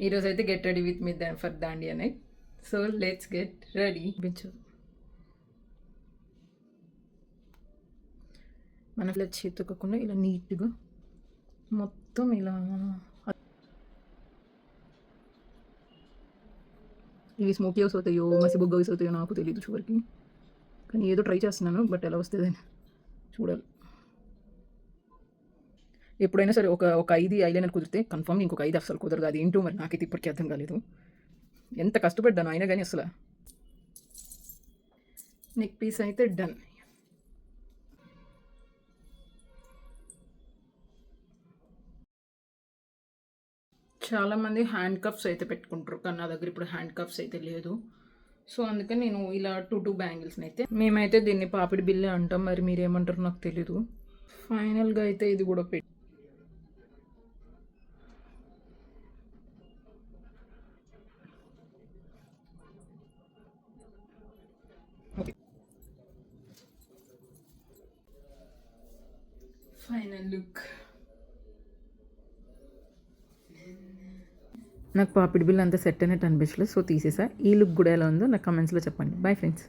ఈరోజు అయితే get ready with me for Dandiya night. So let's get ready. మన ఇలా చేతుకోకుండా ఇలా నీట్గా మొత్తం ఇలా. ఇవి స్మోకీ హౌస్ అవుతాయో మసి బొగ్గ హౌస్ అవుతాయో నాకు తెలియదు చివరికి, కానీ ఏదో ట్రై చేస్తున్నాను. బట్ ఎలా వస్తుందని చూడాలి. ఎప్పుడైనా సరే ఒక 5 ఐలైనర్ కుదిరితే కన్ఫర్మ్ ఇంకొక 5 అసలు కుదరదు. అది ఏంటో మరి నాకైతే ఇప్పటికీ అర్థం కాలేదు. ఎంత కష్టపడ్డాను అయినా కానీ అసలు. నెక్ పీస్ అయితే డన్. చాలామంది హ్యాండ్ కప్స్ అయితే పెట్టుకుంటారు, కానీ నా దగ్గర ఇప్పుడు హ్యాండ్ కప్స్ అయితే లేదు. సో అందుకని నేను ఇలా టూ బ్యాంగిల్స్ని అయితే, మేమైతే దీన్ని పాపిడి బిల్లే అంటాం, మరి మీరేమంటారు నాకు తెలీదు. ఫైనల్గా అయితే ఇది కూడా పెట్టి ఫైనల్ లుక్. నాకు పాపిడి బిల్ అంతా సెట్ అయినట్టు అనిపించలేదు, సో తీసేసా. ఈ లుక్ కూడా ఎలా ఉందో నాకు కమెంట్స్లో చెప్పండి. Bye friends.